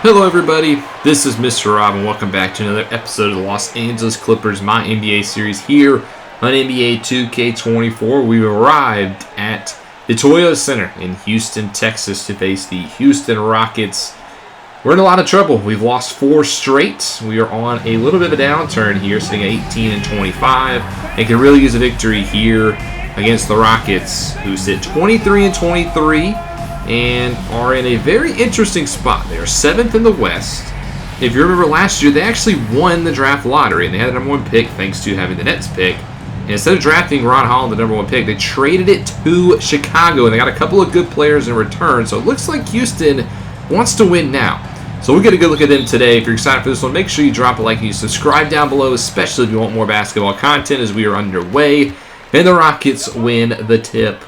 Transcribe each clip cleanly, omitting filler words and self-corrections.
Hello everybody, this is Mr. Rob and welcome back to another episode of the Los Angeles Clippers MyNBA series here on NBA 2K24. We've arrived at the Toyota Center in Houston, Texas to face the Houston Rockets. We're in a lot of trouble. We've lost 4 straight. We are on a little bit of a downturn here, sitting at 18-25, and can really use a victory here against the Rockets, who sit 23-23. And are in a very interesting spot. They are 7th in the West. If you remember last year, they actually won the draft lottery, and they had the number 1 pick thanks to having the Nets pick. And instead of drafting Ron Holland, the number 1 pick, they traded it to Chicago, and they got a couple of good players in return. So it looks like Houston wants to win now. So we'll get a good look at them today. If you're excited for this one, make sure you drop a like and you subscribe down below, especially if you want more basketball content as we are underway. And the Rockets win the tip.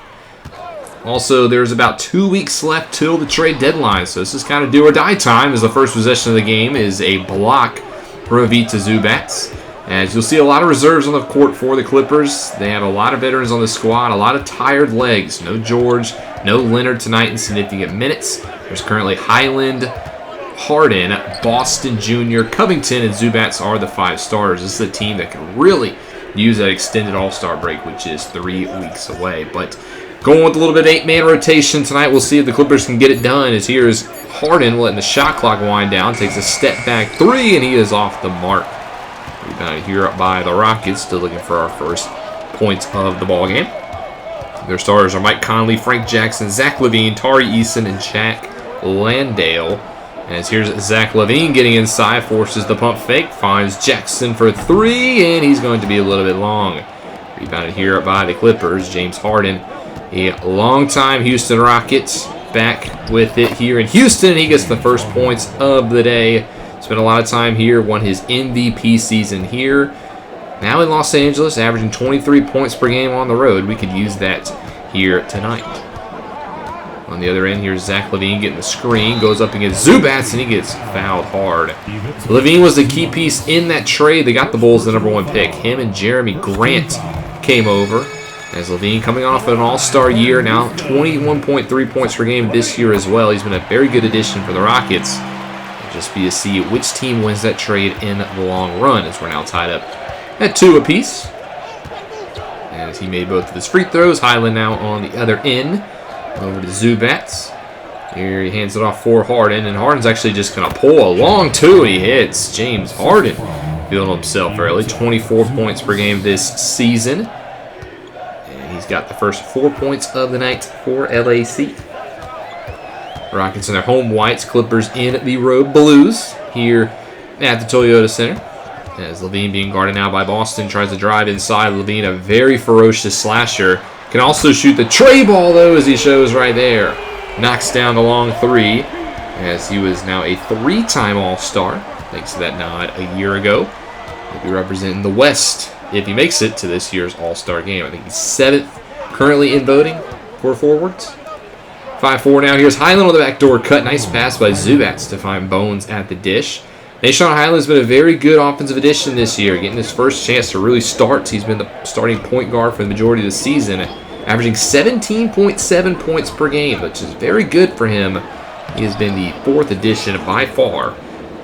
Also, there's about 2 weeks left till the trade deadline, so this is kind of do or die time, as the first possession of the game is a block for Ivica Zubac. As you'll see, a lot of reserves on the court for the Clippers. They have a lot of veterans on the squad, a lot of tired legs. No George, no Leonard tonight in significant minutes. There's currently Highland, Harden, Boston Jr., Covington, and Zubac are the 5 starters. This is a team that can really use that extended All-Star break, which is 3 weeks away. But going with a little bit of 8-man rotation tonight, we'll see if the Clippers can get it done. As here's Harden letting the shot clock wind down, takes a step back 3, and he is off the mark. Rebounded here up by the Rockets, still looking for our first points of the ball game. Their starters are Mike Conley, Frank Jackson, Zach LaVine, Tari Eason, and Jack Landale. As here's Zach LaVine getting inside, forces the pump fake, finds Jackson for 3, and he's going to be a little bit long. Rebounded here up by the Clippers, James Harden. A long-time Houston Rockets back with it here in Houston. He gets the first points of the day. Spent a lot of time here, won his MVP season here. Now in Los Angeles, averaging 23 points per game on the road. We could use that here tonight. On the other end, here's Zach LaVine getting the screen. Goes up against Zubac, and he gets fouled hard. LaVine was the key piece in that trade. They got the Bulls the number 1 pick. Him and Jeremy Grant came over. As LaVine coming off an all-star year, now 21.3 points per game this year as well. He's been a very good addition for the Rockets. It'll just be to see which team wins that trade in the long run, as we're now tied up at 2 apiece. As he made both of his free throws, Highland now on the other end. Over to Zubac. Here he hands it off for Harden, and Harden's actually just going to pull a long 2, and he hits. James Harden feeling himself early. 24 points per game this season. He's got the first 4 points of the night for LAC. Rockets in their home whites, Clippers in the road blues here at the Toyota Center. As LaVine being guarded now by Boston, tries to drive inside. LaVine, a very ferocious slasher. Can also shoot the tray ball, though, as he shows right there. Knocks down the long 3, as he was now a 3-time All-Star, thanks to that nod a year ago. He'll be representing the West if he makes it to this year's All-Star game. I think he's 7th currently in voting for forwards. 5-4 now. Here's Highland on the backdoor cut. Nice pass by Zubac to find Bones at the dish. Nashon Highland's been a very good offensive addition this year, getting his first chance to really start. He's been the starting point guard for the majority of the season, averaging 17.7 points per game, which is very good for him. He has been the 4th addition by far,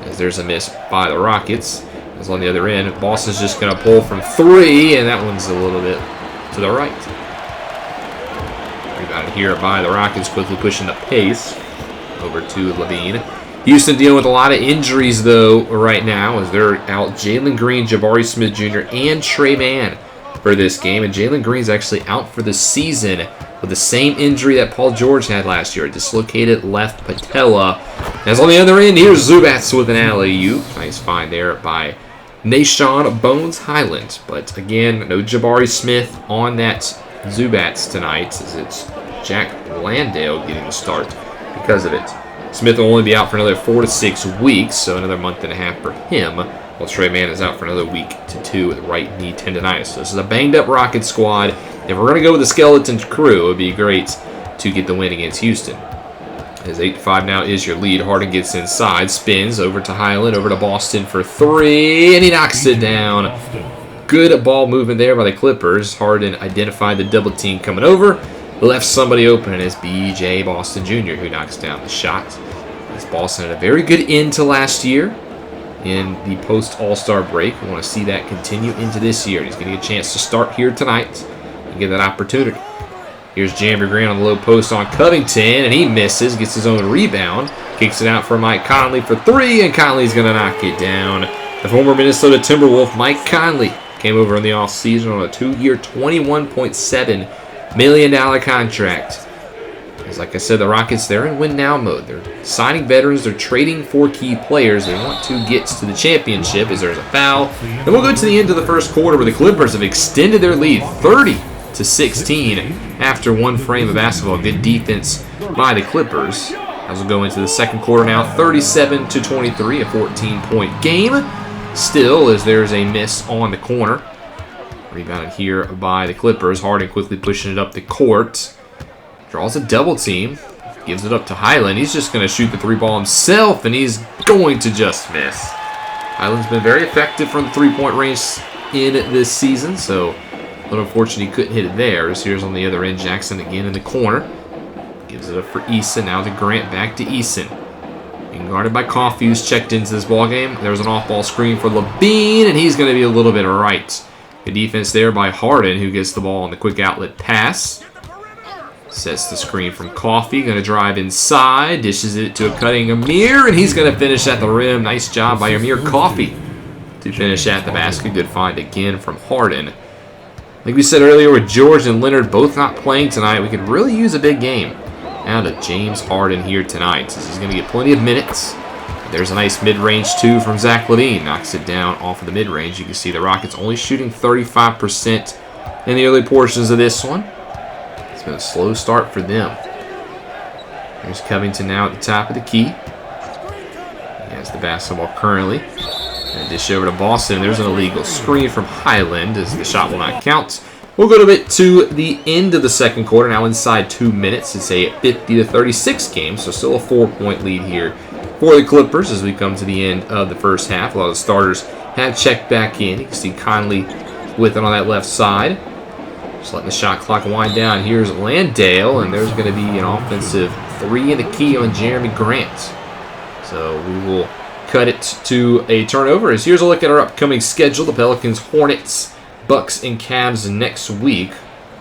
as there's a miss by the Rockets. As on the other end, Boston's just going to pull from 3, and that one's a little bit to the right. Rebounded here by the Rockets, quickly pushing the pace over to LaVine. Houston dealing with a lot of injuries, though, right now, as they're out Jalen Green, Jabari Smith Jr., and Trey Mann for this game. And Jalen Green's actually out for the season with the same injury that Paul George had last year, a dislocated left patella. As on the other end, here's Zubac with an alley-oop. Nice find there by Nashon Bones Highland. But again, no Jabari Smith on that Zubac tonight, as it's Jack Landale getting the start because of it. Smith will only be out for another 4 to 6 weeks, so another month and a half for him, while Trey Mann is out for another week to 2 with right knee tendonitis. So this is a banged-up Rocket squad. If we're going to go with the skeleton crew, it would be great to get the win against Houston. As 8-5 now is your lead. Harden gets inside, spins over to Highland, over to Boston for 3, and he knocks it down. Good ball movement there by the Clippers. Harden identified the double team coming over, left somebody open, and it's B.J. Boston Jr. who knocks down the shot. As Boston had a very good end to last year in the post-All-Star break. We want to see that continue into this year. He's going to get a chance to start here tonight and get that opportunity. Here's Jeremy Grant on the low post on Covington, and he misses, gets his own rebound, kicks it out for Mike Conley for three, and Conley's going to knock it down. The former Minnesota Timberwolf, Mike Conley, came over in the offseason on a 2-year, $21.7 million contract. As like I said, the Rockets, they're in win-now mode. They're signing veterans. They're trading for key players. They want to get to the championship as there's a foul. Then we'll go to the end of the first quarter where the Clippers have extended their lead 30-16 after one frame of basketball. Good defense by the Clippers. As we'll go into the second quarter now, 37-23, a 14-point game. Still, as there's a miss on the corner. Rebounded here by the Clippers. Harden quickly pushing it up the court. Draws a double team. Gives it up to Highland. He's just going to shoot the three ball himself, and he's going to just miss. Highland's been very effective from the three-point range in this season, so a little unfortunate he couldn't hit it there. As here's on the other end, Jackson again in the corner. Gives it up for Eason. Now to Grant. Back to Eason. Being guarded by Coffey, who's checked into this ball game. There's an off-ball screen for Levine, and he's going to be a little bit right. Good defense there by Harden, who gets the ball on the quick outlet pass. Sets the screen from Coffey. Going to drive inside. Dishes it to a cutting Amir, and he's going to finish at the rim. Nice job by Amir Coffey to finish at the basket. Good find again from Harden. Like we said earlier, with George and Leonard both not playing tonight, we could really use a big game out of James Harden here tonight, since he's going to get plenty of minutes. There's a nice mid-range two from Zach LaVine. Knocks it down off of the mid-range. You can see the Rockets only shooting 35% in the early portions of this one. It's been a slow start for them. There's Covington now at the top of the key. He has the basketball currently. And dish over to Boston. There's an illegal screen from Highland as the shot will not count. We'll go to the end of the second quarter. Now inside 2 minutes. It's a 50-36 game, so still a 4-point lead here for the Clippers as we come to the end of the first half. A lot of the starters have checked back in. You can see Conley with it on that left side. Just letting the shot clock wind down. Here's Landale, and there's going to be an offensive three in the key on Jeremy Grant. So we will cut it to a turnover. As here's a look at our upcoming schedule. The Pelicans, Hornets, Bucks, and Cavs next week.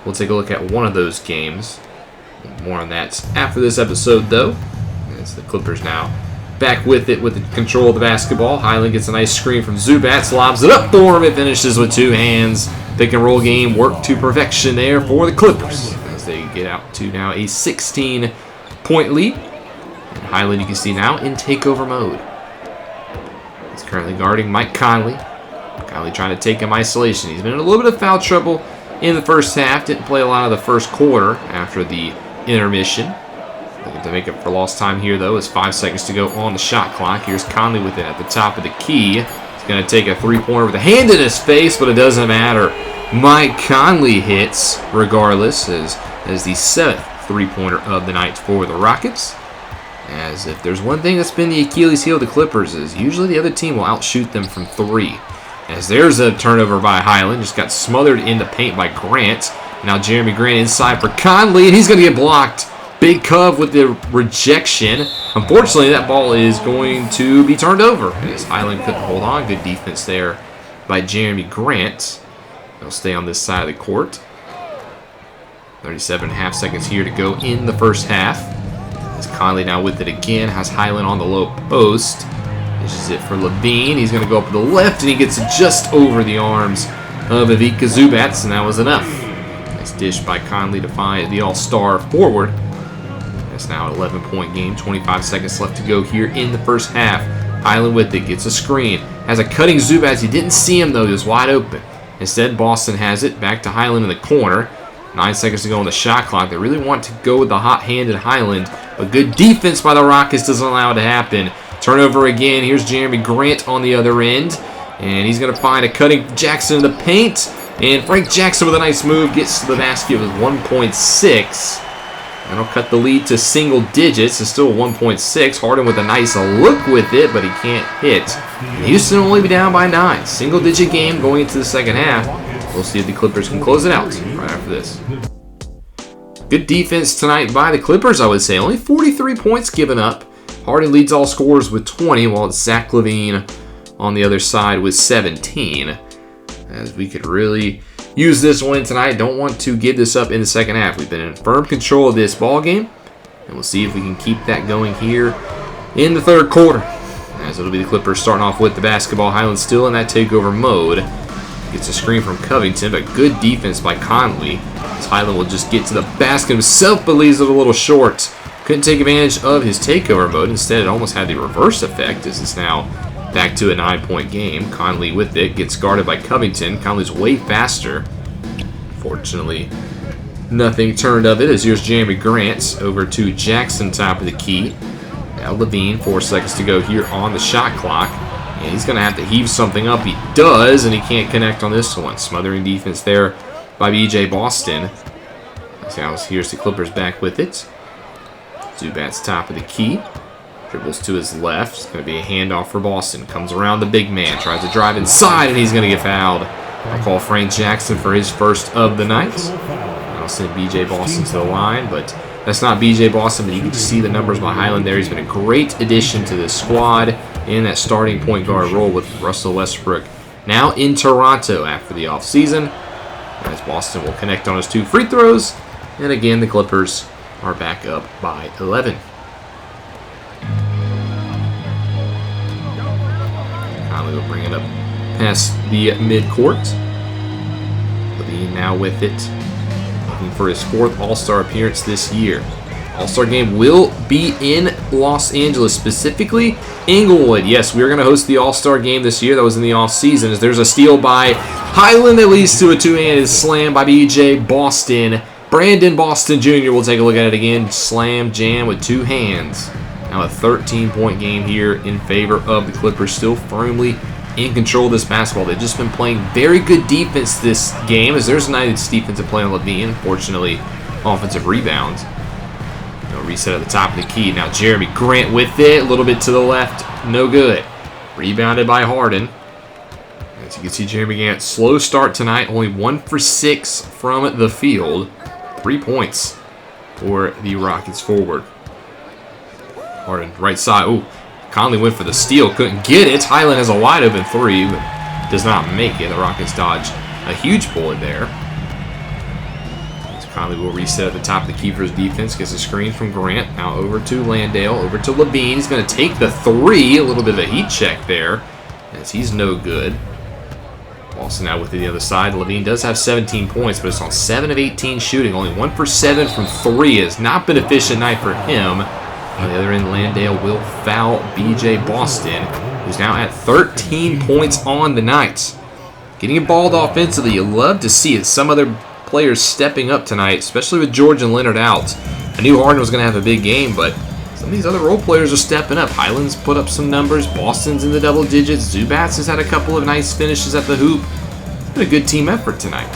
We'll take a look at one of those games. More on that after this episode, though. As the Clippers now back with it with the control of the basketball. Highland gets a nice screen from Zubac, lobs it up for him. It finishes with two hands. Pick and roll game worked to perfection there for the Clippers as they get out to now a 16-point lead. And Highland, you can see now in takeover mode. He's currently guarding Mike Conley. Conley trying to take him isolation. He's been in a little bit of foul trouble in the first half. Didn't play a lot of the first quarter after the intermission. Looking to make up for lost time here, though, as 5 seconds to go on the shot clock. Here's Conley with it at the top of the key. He's going to take a three-pointer with a hand in his face, but it doesn't matter. Mike Conley hits regardless as the 7th three-pointer of the night for the Rockets. As if there's one thing that's been the Achilles heel of the Clippers is usually the other team will outshoot them from three. As there's a turnover by Highland. Just got smothered in the paint by Grant. Now Jeremy Grant inside for Conley, and he's going to get blocked. Big Cove with the rejection. Unfortunately, that ball is going to be turned over. As Highland couldn't hold on. Good defense there by Jeremy Grant. They'll stay on this side of the court. 37.5 seconds here to go in the first half. As Conley now with it again. Has Highland on the low post. This is it for Levine. He's going to go up to the left, and he gets it just over the arms of Ivica Zubac, and that was enough. Nice dish by Conley to find the all-star forward. It's now an 11-point game. 25 seconds left to go here in the first half. Highland with it. Gets a screen. Has a cutting Zubac. He didn't see him, though. He was wide open. Instead, Boston has it. Back to Highland in the corner. 9 seconds to go on the shot clock. They really want to go with the hot-handed Highland. But good defense by the Rockets doesn't allow it to happen. Turnover again. Here's Jeremy Grant on the other end. And he's going to find a cutting Jackson in the paint. And Frank Jackson with a nice move gets to the basket with 1.6. That'll cut the lead to single digits. It's still 1.6. Harden with a nice look with it, but he can't hit. And Houston will only be down by 9. Single-digit game going into the second half. We'll see if the Clippers can close it out right after this. Good defense tonight by the Clippers, I would say. Only 43 points given up. Harden leads all scorers with 20, while it's Zach LaVine on the other side with 17. As we could really use this win tonight. Don't want to give this up in the second half. We've been in firm control of this ball game, and we'll see if we can keep that going here in the third quarter. As it'll be the Clippers starting off with the basketball. Highland still in that takeover mode. Gets a screen from Covington, but good defense by Conley. As Highland will just get to the basket himself, but leaves it a little short. Couldn't take advantage of his takeover mode. Instead, it almost had the reverse effect, as it's now back to a 9-point game. Conley with it, gets guarded by Covington. Conley's way faster. Fortunately, nothing turned of it, as here's Jeremy Grant over to Jackson, top of the key. Now LaVine, 4 seconds to go here on the shot clock. And he's going to have to heave something up. He does, and he can't connect on this one. Smothering defense there by B.J. Boston. So here's the Clippers back with it. Zubac's top of the key. Dribbles to his left. It's going to be a handoff for Boston. Comes around the big man. Tries to drive inside, and he's going to get fouled. I'll call Frank Jackson for his first of the night. I'll send B.J. Boston to the line, but that's not B.J. Boston, but you can just see the numbers by Highland there. He's been a great addition to this squad in that starting point guard role with Russell Westbrook. Now in Toronto after the offseason, as Boston will connect on his 2 free throws. And again, the Clippers are back up by 11. Conley will bring it up past the midcourt. LaVine now with it, looking for his 4th All-Star appearance this year. All-Star game will be in Los Angeles, specifically Inglewood. Yes, we are going to host the All-Star game this year. That was in the offseason. As there's a steal by Highland that leads to a 2-handed slam by B.J. Boston. Brandon Boston Jr. will take a look at it again. Slam jam with 2 hands. Now a 13-point game here in favor of the Clippers, still firmly in control of this basketball. They've just been playing very good defense this game, as there's a nice defensive play on LaVine. Fortunately, offensive rebounds. Reset at the top of the key. Now Jeremy Grant with it. A little bit to the left. No good. Rebounded by Harden. As you can see, Jeremy Grant, slow start tonight. Only 1 for 6 from the field. 3 points for the Rockets forward. Harden, right side. Oh, Conley went for the steal. Couldn't get it. Highland has a wide open 3, but does not make it. The Rockets dodge a huge bullet there. Conley will reset at the top of the key for his defense. Gets a screen from Grant. Now over to Landale. Over to LaVine. He's going to take the 3. A little bit of a heat check there, as he's no good. Boston now with the other side. LaVine does have 17 points, but it's on 7 of 18 shooting. Only 1 for 7 from 3. Has not been an efficient night for him. On the other end, Landale will foul B.J. Boston, who's now at 13 points on the night. Getting involved offensively, you love to see it. Some other players stepping up tonight, especially with George and Leonard out. I knew Harden was going to have a big game, but some of these other role players are stepping up. Highland's put up some numbers. Boston's in the double digits. Zubats has had a couple of nice finishes at the hoop. It's been a good team effort tonight.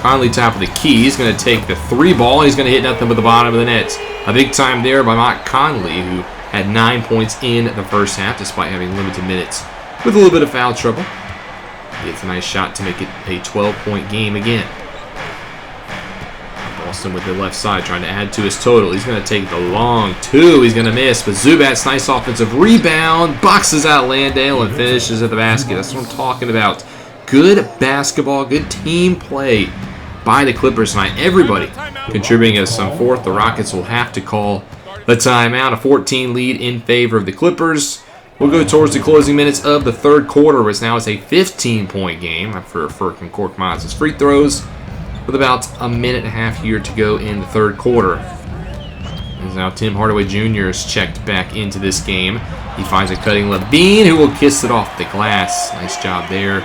Conley, top of the key. He's going to take the 3 ball, and he's going to hit nothing but the bottom of the net. A big time there by Mike Conley, who had 9 points in the first half, despite having limited minutes with a little bit of foul trouble. Gets a nice shot to make it a 12-point game again. Boston with the left side trying to add to his total. He's going to take the long 2. He's going to miss, but Zubats, nice offensive rebound, boxes out Landale and finishes at the basket. That's what I'm talking about. Good basketball, good team play by the Clippers tonight. Everybody contributing as some 4th. The Rockets will have to call the timeout. A 14 lead in favor of the Clippers. We'll go towards the closing minutes of the third quarter, which now is a 15-point game after Furk and Korkmaz's free throws, with about a minute and a half here to go in the third quarter. As now Tim Hardaway Jr. is checked back into this game. He finds a cutting LaVine, who will kiss it off the glass. Nice job there.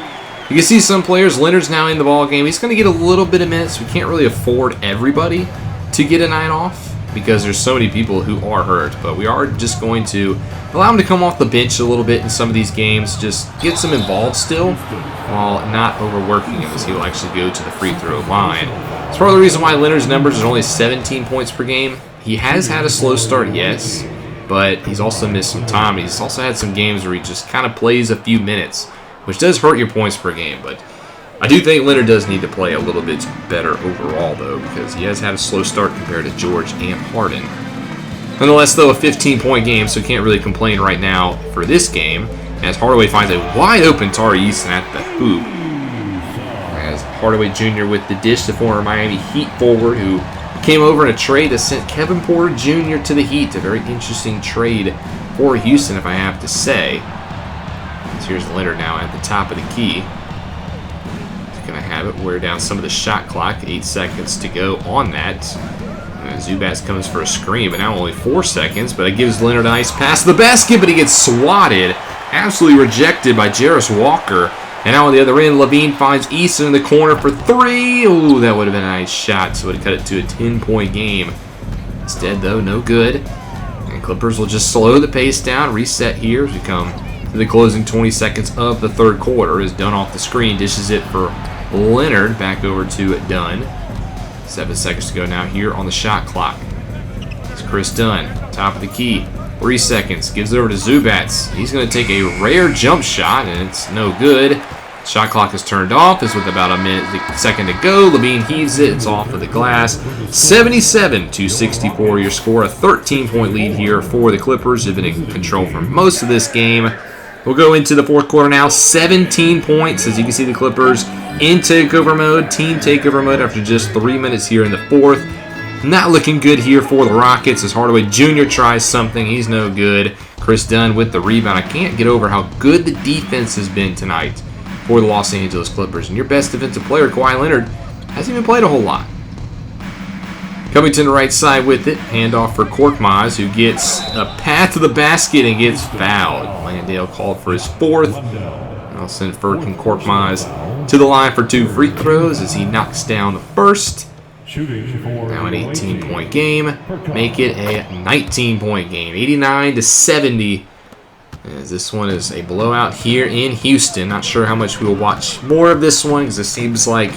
You can see some players. Leonard's now in the ball game. He's going to get a little bit of minutes. We can't really afford everybody to get a night off, because there's so many people who are hurt, but we are just going to allow him to come off the bench a little bit in some of these games, just get some involved still, while not overworking him, as he will actually go to the free throw line. It's part of the reason why Leonard's numbers are only 17 points per game. He has had a slow start, yes, but he's also missed some time. He's also had some games where he just kind of plays a few minutes, which does hurt your points per game, but I do think Leonard does need to play a little bit better overall, though, because he has had a slow start compared to George and Harden. Nonetheless, though, a 15-point game, so can't really complain right now for this game. As Hardaway finds a wide-open Tari Eason at the hoop. As Hardaway Jr. with the dish, the former Miami Heat forward who came over in a trade that sent Kevin Porter Jr. to the Heat. A very interesting trade for Houston, if I have to say. So here's Leonard now at the top of the key. He's going to have it wear down some of the shot clock. 8 seconds to go on that. Zubats comes for a screen, but now only 4 seconds. But it gives Leonard a nice pass to the basket, but he gets swatted. Absolutely rejected by Jarris Walker. And now on the other end, Levine finds Eason in the corner for 3. Ooh, that would have been a nice shot. So it would have cut it to a 10-point game. Instead, though, no good. And Clippers will just slow the pace down, reset here as we come to the closing 20 seconds of the third quarter. As Dunn off the screen dishes it for Leonard. Back over to Dunn. 7 seconds to go now here on the shot clock. It's Chris Dunn, top of the key. 3 seconds, gives it over to Zubats. He's going to take a rare jump shot, and it's no good. Shot clock is turned off. It's with about a second to go. Levine heaves it. It's off of the glass. 77-64 your score. A 13-point lead here for the Clippers. They've been in control for most of this game. We'll go into the fourth quarter now. 17 points. As you can see, the Clippers in takeover mode. Team takeover mode after just 3 minutes here in the fourth. Not looking good here for the Rockets as Hardaway Jr. tries something. He's no good. Chris Dunn with the rebound. I can't get over how good the defense has been tonight for the Los Angeles Clippers. And your best defensive player, Kawhi Leonard, hasn't even played a whole lot. Coming to the right side with it. Handoff for Korkmaz, who gets a path to the basket and gets fouled. Landale called for his fourth. I'll send Furkan Korkmaz to the line for 2 free throws as he knocks down the first. Now an 18-point game. Make it a 19-point game. 89-70. As this one is a blowout here in Houston. Not sure how much we will watch more of this one because it seems like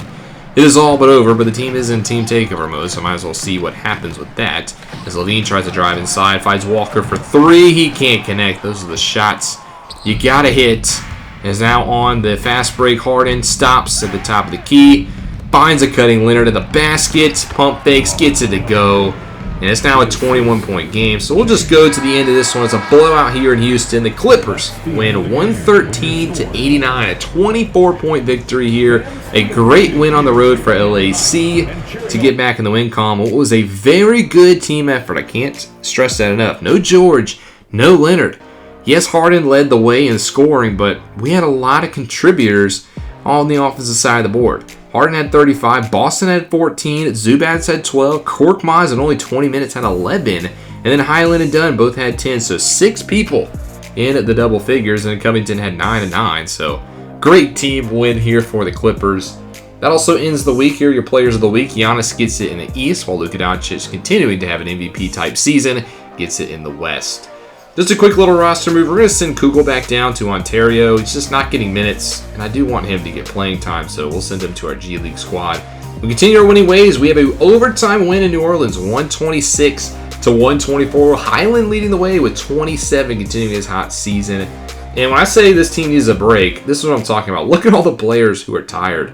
it is all but over, but the team is in team takeover mode, so I might as well see what happens with that. As Levine tries to drive inside, finds Walker for 3. He can't connect. Those are the shots you gotta hit. Is now on the fast break. Harden stops at the top of the key. Finds a cutting Leonard in the basket. Pump fakes, gets it to go. And it's now a 21-point game. So we'll just go to the end of this one. It's a blowout here in Houston. The Clippers win 113-89. A 24-point victory here. A great win on the road for LAC to get back in the win column. It was a very good team effort. I can't stress that enough. No George, no Leonard. Yes, Harden led the way in scoring, but we had a lot of contributors on the offensive side of the board. Harden had 35, Boston had 14, Zubats had 12, Korkmaz in only 20 minutes had 11, and then Highland and Dunn both had 10. So 6 people in the double figures, and Covington had 9 and 9. So great team win here for the Clippers. That also ends the week here. Your players of the week. Giannis gets it in the East, while Luka Doncic, continuing to have an MVP-type season, gets it in the West. Just a quick little roster move. We're going to send Kugel back down to Ontario. He's just not getting minutes, and I do want him to get playing time, so we'll send him to our G League squad. We continue our winning ways. We have an overtime win in New Orleans, 126-124. Highland leading the way with 27, continuing his hot season. And when I say this team needs a break, this is what I'm talking about. Look at all the players who are tired.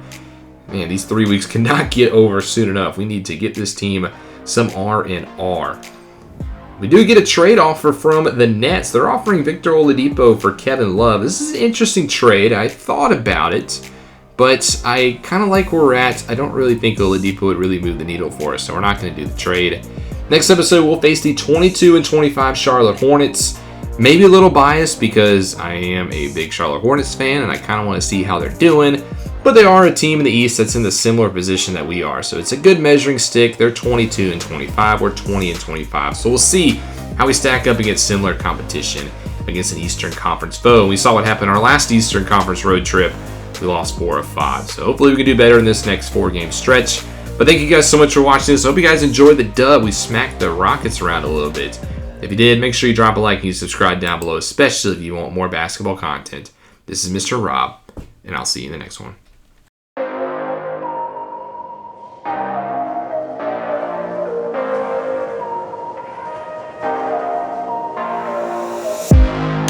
Man, these 3 weeks cannot get over soon enough. We need to get this team some R&R. We do get a trade offer from the Nets. They're offering Victor Oladipo for Kevin Love. This is an interesting trade. I thought about it, but I kind of like where we're at. I don't really think Oladipo would really move the needle for us, so we're not going to do the trade. Next episode, we'll face the 22-25 Charlotte Hornets. Maybe a little biased because I am a big Charlotte Hornets fan, and I kind of want to see how they're doing. But they are a team in the East that's in the similar position that we are. So it's a good measuring stick. They're 22-25. We're 20-25. So we'll see how we stack up against similar competition against an Eastern Conference foe. We saw what happened in our last Eastern Conference road trip. We lost 4 of 5. So hopefully we can do better in this next 4-game stretch. But thank you guys so much for watching this. I hope you guys enjoyed the dub. We smacked the Rockets around a little bit. If you did, make sure you drop a like and you subscribe down below, especially if you want more basketball content. This is Mr. Rob, and I'll see you in the next one.